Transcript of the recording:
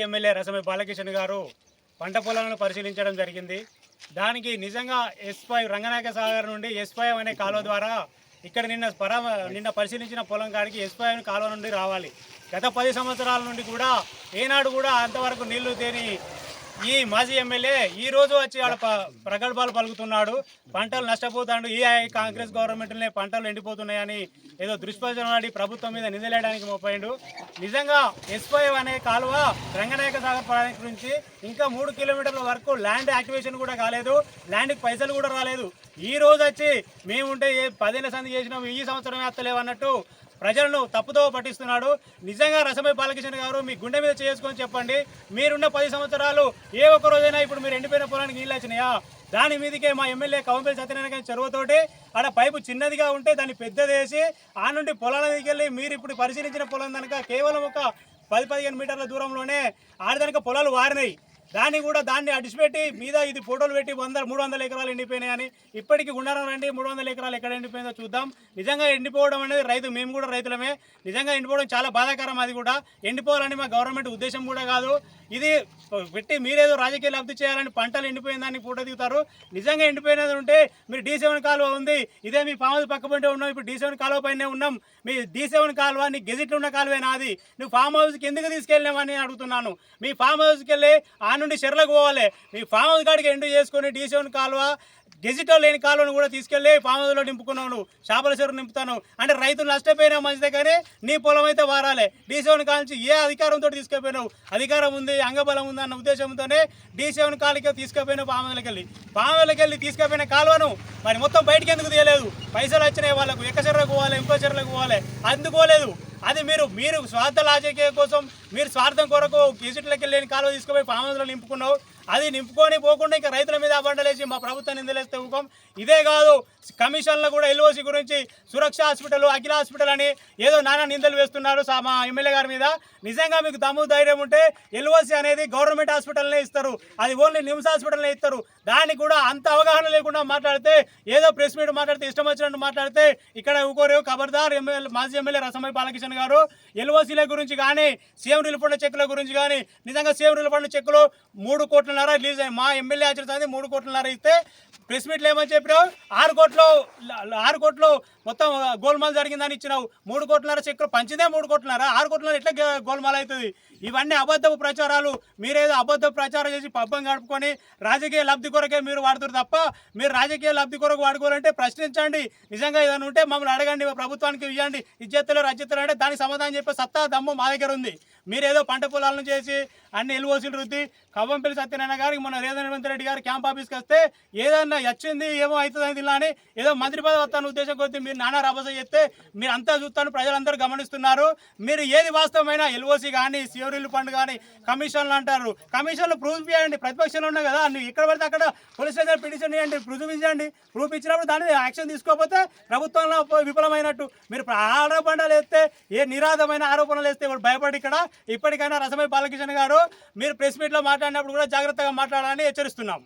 MLA రసమే Balakishan గారు పంట పొలాలను పరిశీలించడం జరిగింది. దానికి నిజంగా S5 రంగనాయక సాగర్ నుండి S5 అనే కాలువ ద్వారా ఇక్కడ నిన్న పరిశీలించిన పొలం కాడికి S5 కాలువ నుండి రావాలి. గత 10 సంవత్సరాల నుండి కూడా ఏనాడు కూడా అంతవరకు నీళ్లు తేని ఈ మాజీ ఎమ్మెల్యే ఈ రోజు వచ్చి ఆడ ప్రగల్భాలు పలుకుతున్నాడు. పంటలు నష్టపోతాడు. ఈ కాంగ్రెస్ గవర్నమెంట్లోనే పంటలు ఎండిపోతున్నాయని ఏదో దుష్ప్రచారం ప్రభుత్వం మీద నిందలేయడానికి మోపాడు. నిజంగా S5 అనే కాలువ రంగనాయక సాగర్ ప్రాజెక్టు నుంచి ఇంకా 3 కిలోమీటర్ల వరకు ల్యాండ్ యాక్టివేషన్ కూడా కాలేదు. ల్యాండ్కి పైసలు కూడా రాలేదు. ఈ రోజు వచ్చి మేముంటే 10 ఏళ్ల సంధి చేసినాం, ఈ సంవత్సరమే అత్తలేవు అన్నట్టు ప్రజలను తప్పుదో పట్టిస్తున్నాడు. నిజంగా రసమే బాలకిషన్ గారు మీ గుండె మీద చేసుకొని చెప్పండి, మీరున్న 10 సంవత్సరాలు ఏ ఒక్క రోజైనా ఇప్పుడు మీరు ఎండిపోయిన పొలానికి నీళ్ళు వచ్చినాయా? దాని మీదకే మా ఎమ్మెల్యే కవంపల్లి సత్యనారాయణ చెరువుతోటి ఆడ పైపు చిన్నదిగా ఉంటే దాన్ని పెద్దదేసి ఆ నుండి పొలాల దగ్గరికి వెళ్ళి మీరు ఇప్పుడు పరిశీలించిన పొలం కనుక కేవలం ఒక 10-15 మీటర్ల దూరంలోనే ఆడదానికి పొలాలు వారినాయి. దాన్ని అడిచిపెట్టి మీద ఇది ఫోటోలు పెట్టి 300 ఎకరాలు ఎండిపోయినాయని ఇప్పటికీ గుండారం రండి 300 ఎకరాలు ఎక్కడ ఎండిపోయిందో చూద్దాం. నిజంగా ఎండిపోవడం అనేది రైతు, మేము కూడా రైతులమే. నిజంగా ఎండిపోవడం చాలా బాధాకరం. అది కూడా ఎండిపోవాలని మా గవర్నమెంట్ ఉద్దేశం కూడా కాదు. ఇది పెట్టి మీరేదో రాజకీయ లబ్ధి చేయాలని పంటలు ఎండిపోయిందని ఫోటో దిగుతారు. నిజంగా ఎండిపోయినది ఉంటే మీరు D7 కాలువ ఉంది, ఇదే మీ ఫామ్ హౌస్ పక్క పంటే ఉన్నాం, ఇప్పుడు D7 కాలువ పైనే ఉన్నాం. మీ D7 కాలువ నీ గెజిట్లో ఉన్న కాలువే నాది, నువ్వు ఫామ్ హౌస్కి ఎందుకు తీసుకెళ్ళినామని అడుగుతున్నాను. మీ ఫామ్ హౌస్కి వెళ్ళి ఆ నుండి చెర్లకు పోవాలి. మీ ఫామ్ హౌస్ కాడికి ఎండు చేసుకొని D7 కాలువ గెజిటో లేని కాలువను కూడా తీసుకెళ్ళి ఫామ్ హౌస్లో నింపుకున్నావు, నువ్వు చేపల చెరువు నింపుతాను అంటే రైతులు నష్టపోయినా మంచిదే, కానీ నీ పొలం అయితే వారాలి. D7 కాల్చి ఏ అధికారంతో తీసుకుపోయినావు? అధికారం ఉంది, అంగబలం ఉంది అన్న ఉద్దేశంతోనే D7 కాలుకే తీసుకుపోయినావు. ఫామ్ హౌస్కి వెళ్ళి తీసుకుపోయిన కాలువను మరి మొత్తం బయటికి ఎందుకు తీయలేదు? పైసలు వచ్చినాయి వాళ్ళకు, ఎక్క చెర్లకు పోవాలి, ఇంకో చెర్లకు పోవాలి, అందుకోలేదు. అది మీరు స్వార్థ రాజకీయ కోసం మీరు స్వార్థం కొరకు గెజిట్లకి లేని కాలువ తీసుకుపోయి ఫామ్ హౌస్లో నింపుకున్నావు. అది నింపుకొని పోకుండా ఇంకా రైతుల మీద అబండలేసి మా ప్రభుత్వం నిందలేస్తే ఊకం. ఇదే కాదు, కమిషన్లు కూడా LOC గురించి సురక్ష హాస్పిటల్, అఖిల హాస్పిటల్ అని ఏదో నానా నిందలు వేస్తున్నారు మా ఎమ్మెల్యే గారి మీద. నిజంగా మీకు దమ్ము ధైర్యం ఉంటే LOC అనేది గవర్నమెంట్ హాస్పిటల్నే ఇస్తారు, అది ఓన్లీ నిమ్స్ హాస్పిటల్నే ఇస్తారు. దానికి కూడా అంత అవగాహన లేకుండా మాట్లాడితే, ఏదో ప్రెస్ మీట్ మాట్లాడితే ఇష్టం వచ్చినట్టు మాట్లాడితే ఇక్కడ ఊకోరు. ఖబర్దార్ మాజీ ఎమ్మెల్యే రసమై బాలకిషన్ గారు LOCల గురించి కానీ సీఎం రిలీఫ్ ఫండ్ చెక్కుల గురించి కానీ, నిజంగా సీఎం రిలీఫ్ ఫండ్ చెక్కులు 3 కోట్ల రిలీజ్ అయ్యి మా ఎమ్మెల్యే ఆచరిస్తుంది 3 కోట్ల ఇస్తే ప్రెస్ మీట్లు ఏమని చెప్పినావు? 6 కోట్లు మొత్తం గోల్మాల్ జరిగిందని ఇచ్చినావు. 3 కోట్ల చెక్కులు పంచిందే 3 కోట్ల, 6 కోట్ల ఎట్లా గోల్మాల్ అవుతుంది? ఇవన్నీ అబద్ధపు ప్రచారాలు. మీరేదో అబద్ధపు ప్రచారం చేసి పబ్బం గడుపుకొని రాజకీయ లబ్ధి కొరకే మీరు వాడుతారు తప్ప, మీరు రాజకీయ లబ్ధి కొరకు వాడుకోవాలంటే ప్రశ్నించండి. నిజంగా ఏదైనా ఉంటే మమ్మల్ని అడగండి, ప్రభుత్వానికి ఇవ్వండి. ఇజ్జత్తులు రజ్జత్తులు అంటే దానికి సమాధానం చెప్పే సత్తా దమ్ము మా దగ్గర ఉంది. మీరేదో పంట పొలాలను చేసి అన్ని LOCలు రుద్ది కవ్వంపల్లి సత్యనారాయణ గారికి మొన్న రేవంత్ రెడ్డి గారు క్యాంప్ ఆఫీస్కి వస్తే ఏదన్నా వచ్చింది ఏమో అవుతుందని ఇలా అని ఏదో మంత్రి పదవి వస్తాను ఉద్దేశం కొద్దీ మీరు నానా రభస చేస్తే మీరు అంతా చూస్తాను, ప్రజలందరూ గమనిస్తున్నారు. మీరు ఏది వాస్తవమైనా LOC కానీ సియోరిల్ ఫండ్ కానీ కమిషన్లు అంటారు, కమిషన్లు ప్రూఫ్ చేయండి. ప్రతిపక్షంలో ఉన్నాయి కదా, నువ్వు ఎక్కడ పడితే అక్కడ పోలీస్ స్టేషన్ పిటిషన్ చేయండి, ప్రూఫ్ ఇచ్చండి. ప్రూఫ్ ఇచ్చినప్పుడు దాని మీద యాక్షన్ తీసుకోకపోతే ప్రభుత్వంలో విఫలమైనట్టు. మీరు ఆరోపణలు వేస్తే, ఏ నిరాధమైన ఆరోపణలు వేస్తే భయపడి ఇక్కడ ఇప్పటికైనా రసమై బాలకిషన్ గారు మీరు ప్రెస్ మీట్లో మాట్లాడినప్పుడు కూడా జాగ్రత్తగా మాట్లాడాలని హెచ్చరిస్తున్నాం.